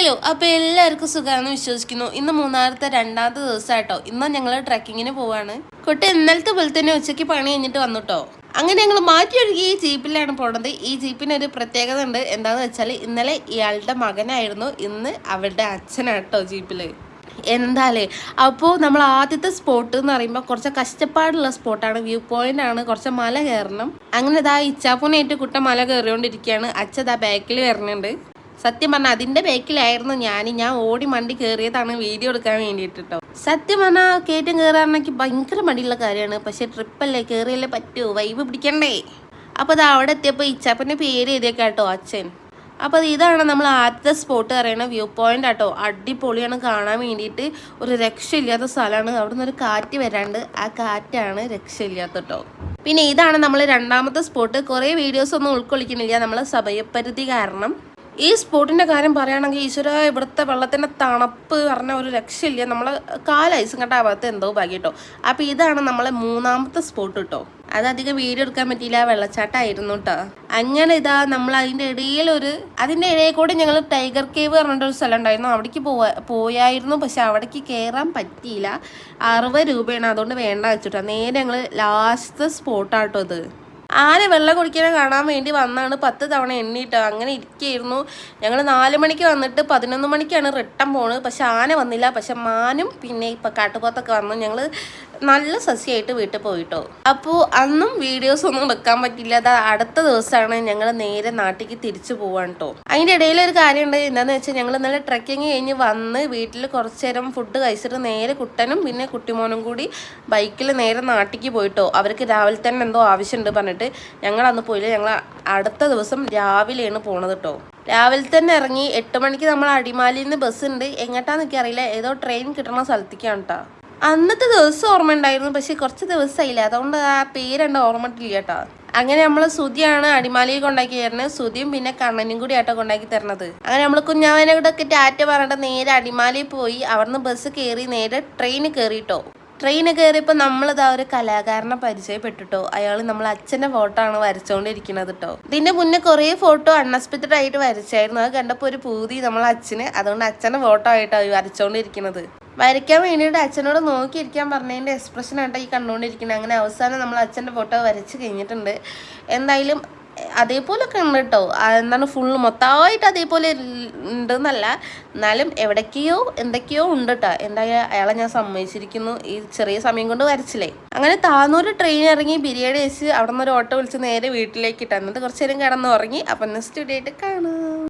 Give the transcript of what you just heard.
Hello, അപ്പോൾ എല്ലാവർക്കും സുഖമാണെന്ന് വിശ്വസിക്കുന്നു. ഇന്ന് മൂന്നാമത്തെ രണ്ടാമത്തെ ദിവസമായിട്ടോ. ഇന്ന് ഞങ്ങൾ ട്രക്കിങ്ങിന് പോവാണ്. കുട്ടി ഇന്നലത്തെ പോലെ തന്നെ ഉച്ചയ്ക്ക് പണി കഴിഞ്ഞിട്ട് വന്നിട്ടോ. അങ്ങനെ ഞങ്ങൾ മാറ്റിയൊഴുകി ഈ ജീപ്പിലാണ് പോണത്. ഈ ജീപ്പിന് ഒരു പ്രത്യേകത ഉണ്ട്. എന്താണെന്ന് വെച്ചാൽ ഇന്നലെ ഇയാളുടെ മകനായിരുന്നു, ഇന്ന് അവരുടെ അച്ഛനാട്ടോ ജീപ്പില്. എന്താലേ. അപ്പോൾ നമ്മൾ ആദ്യത്തെ സ്പോട്ട് എന്ന് പറയുമ്പോൾ കുറച്ച് കഷ്ടപ്പാടുള്ള സ്പോട്ടാണ്. വ്യൂ പോയിന്റ് ആണ്, കുറച്ച് മല കയറണം. അങ്ങനെ ഇതാ ഇച്ചാപ്പൂനായിട്ട് കുട്ട മല കയറിയോണ്ടിരിക്കുകയാണ്. അച്ഛൻ ഇതാ ബാക്കിൽ വരുന്നുണ്ട്. സത്യം പറഞ്ഞാൽ അതിൻ്റെ ബാക്കിലായിരുന്നു ഞാൻ ഓടി മണ്ടി കയറിയതാണ് വീഡിയോ എടുക്കാൻ വേണ്ടിയിട്ടോ. സത്യം പറഞ്ഞാൽ കയറ്റം കയറാണെങ്കിൽ ഭയങ്കര മടിയുള്ള കാര്യമാണ്. പക്ഷെ ട്രിപ്പല്ലേ, കയറിയല്ലേ പറ്റൂ, വൈബ് പിടിക്കണ്ടേ. അപ്പോൾ അത് അവിടെ എത്തിയപ്പോൾ ഇച്ചാപ്പൻ്റെ പേര് എഴുതിയേക്കാട്ടോ അച്ഛൻ. അപ്പോൾ ഇതാണ് നമ്മൾ ആദ്യത്തെ സ്പോട്ട് പറയുന്നത്, വ്യൂ പോയിന്റ് ആട്ടോ. അടിപൊളിയാണ് കാണാൻ വേണ്ടിയിട്ട്. ഒരു രക്ഷയില്ലാത്ത സ്ഥലമാണ്. അവിടെ നിന്ന് ഒരു കാറ്റ് വരാണ്ട്, ആ കാറ്റാണ് രക്ഷയില്ലാത്തട്ടോ. പിന്നെ ഇതാണ് നമ്മൾ രണ്ടാമത്തെ സ്പോട്ട്. കുറേ വീഡിയോസ് ഒന്നും ഉൾക്കൊള്ളിക്കുന്നില്ല നമ്മൾ സമയപരിധി കാരണം. ഈ സ്പോട്ടിൻ്റെ കാര്യം പറയുകയാണെങ്കിൽ ഈശ്വര, ഇവിടുത്തെ വെള്ളത്തിൻ്റെ തണുപ്പ് പറഞ്ഞ ഒരു രക്ഷയില്ല. നമ്മൾ ഐസും കണ്ട ഭാഗത്ത് എന്തോ ഭാഗ്യം കേട്ടോ. അപ്പോൾ ഇതാണ് നമ്മളെ മൂന്നാമത്തെ സ്പോട്ട് കേട്ടോ. അതധികം വീഡിയോ എടുക്കാൻ പറ്റിയില്ല, വെള്ളച്ചാട്ടമായിരുന്നു കേട്ടോ. അങ്ങനെ ഇതാ നമ്മൾ അതിൻ്റെ ഇടയിൽ കൂടെ ഞങ്ങൾ ടൈഗർ കേവ് പറഞ്ഞിട്ടൊരു സ്ഥലം ഉണ്ടായിരുന്നു. അവിടേക്ക് പോയായിരുന്നു. പക്ഷെ അവിടേക്ക് കയറാൻ പറ്റിയില്ല. 60 രൂപയാണ്, അതുകൊണ്ട് വേണ്ട വെച്ചിട്ടോ. നേരെ ഞങ്ങൾ ലാസ്റ്റത്തെ സ്പോട്ടാട്ടോ ഇത്. ആന വെള്ളം കുടിക്കാനെ കാണാൻ വേണ്ടി വന്നാണ്. 10 തവണ എണ്ണിട്ടോ. അങ്ങനെ ഇരിക്കുകയായിരുന്നു. ഞങ്ങൾ 4 മണിക്ക് വന്നിട്ട് 11 മണിക്കാണ് റിട്ടേൺ പോണത്. പക്ഷെ ആന വന്നില്ല. പക്ഷെ മാനും പിന്നെ ഇപ്പം കാട്ടുപോത്തൊക്കെ വന്നു. ഞങ്ങൾ നല്ല സസ്യമായിട്ട് വീട്ടിൽ പോയിട്ടോ. അപ്പോൾ അന്നും വീഡിയോസ് ഒന്നും എടുക്കാൻ പറ്റില്ല. അത് അടുത്ത ദിവസമാണ് ഞങ്ങൾ നേരെ നാട്ടിലേക്ക് തിരിച്ചു പോവാൻ കേട്ടോ. അതിൻ്റെ ഇടയിലൊരു കാര്യമുണ്ട്. എന്താണെന്ന് വെച്ചാൽ ഞങ്ങൾ ഇന്നലെ ട്രക്കിങ് കഴിഞ്ഞ് വന്ന് വീട്ടിൽ കുറച്ച് നേരം ഫുഡ് കഴിച്ചിട്ട് നേരെ കുട്ടനും പിന്നെ കുട്ടിമോനും കൂടി ബൈക്കിൽ നേരെ നാട്ടിലേക്ക് പോയിട്ടോ. അവർക്ക് രാവിലെ തന്നെ എന്തോ ആവശ്യമുണ്ട് പറഞ്ഞിട്ട് ഞങ്ങൾ അന്ന് പോയില്ല. ഞങ്ങൾ അടുത്ത ദിവസം രാവിലെയാണ് പോണത് കേട്ടോ. രാവിലെ തന്നെ ഇറങ്ങി 8 മണിക്ക് നമ്മൾ അടിമാലിയിൽ നിന്ന് ബസ് ഉണ്ട്. എങ്ങോട്ടാന്ന് എനിക്കറിയില്ല, ഏതോ ട്രെയിൻ കിട്ടണ സ്ഥലത്തേക്കാണ് കേട്ടോ. അന്നത്തെ ദിവസം ഓർമ്മ ഉണ്ടായിരുന്നു, പക്ഷെ കുറച്ച് ദിവസമായില്ല, അതുകൊണ്ട് ആ പേരുണ്ട് ഓർമ്മയിട്ടില്ല കേട്ടോ. അങ്ങനെ നമ്മൾ സുതിയാണ് അടിമാലിയിൽ കൊണ്ടാക്കി തരുന്നത്. സുതിയും പിന്നെ കണ്ണനും കൂടി ആട്ടോ കൊണ്ടാക്കി തരണത്. അങ്ങനെ നമ്മൾ കുഞ്ഞാവനോടൊക്കെ ടാറ്റ പറഞ്ഞിട്ട് നേരെ അടിമാലിയിൽ പോയി. അവിടുന്ന് ബസ് കയറി നേരെ ട്രെയിന് കയറിട്ടോ. ട്രെയിന് കയറിയപ്പോൾ നമ്മളിതാ ഒരു കലാകാരനെ പരിചയപ്പെട്ടിട്ടോ. അയാൾ നമ്മൾ അച്ഛൻ്റെ ഫോട്ടോ ആണ് വരച്ചുകൊണ്ടിരിക്കുന്നത് കേട്ടോ. ഇതിൻ്റെ മുന്നേ കുറേ ഫോട്ടോ അൺഎക്സ്പെക്റ്റഡ് ആയിട്ട് വരച്ചായിരുന്നു. അത് കണ്ടപ്പോൾ ഒരു പൂതി നമ്മളെ അച്ഛന്, അതുകൊണ്ട് അച്ഛൻ്റെ ഫോട്ടോ ആയിട്ടോ വരച്ചുകൊണ്ടിരിക്കുന്നത്. വരയ്ക്കാൻ വേണ്ടിയിട്ട് അച്ഛനോട് നോക്കിയിരിക്കാൻ പറഞ്ഞതിൻ്റെ എക്സ്പ്രഷൻ ആയിട്ടോ ഈ കണ്ടുകൊണ്ടിരിക്കുന്നത്. അങ്ങനെ അവസാനം നമ്മൾ അച്ഛൻ്റെ ഫോട്ടോ വരച്ച് കഴിഞ്ഞിട്ടുണ്ട്. എന്തായാലും അതേപോലൊക്കെ ഉണ്ട് കേട്ടോ. എന്താണ് ഫുള്ള് മൊത്തമായിട്ട് അതേപോലെ ഉണ്ടെന്നല്ല, എന്നാലും എന്തൊക്കെയോ ഉണ്ട് കേട്ടോ. എന്തായാലും അയാളെ ഞാൻ സമ്മതിച്ചിരിക്കുന്നു. ഈ ചെറിയ സമയം കൊണ്ട് വരച്ചില്ലേ. അങ്ങനെ താന്നൂർ ട്രെയിൻ ഇറങ്ങി ബിരിയാണി കഴിച്ച് അവിടെ നിന്ന് ഒരു ഓട്ടോ വിളിച്ച് നേരെ വീട്ടിലേക്ക് ഇട്ടാ. എന്നിട്ട് കുറച്ച് നേരം കിടന്ന് ഉറങ്ങി. അപ്പം നെക്സ്റ്റ് വീഡിയോ ആയിട്ട് കാണാം.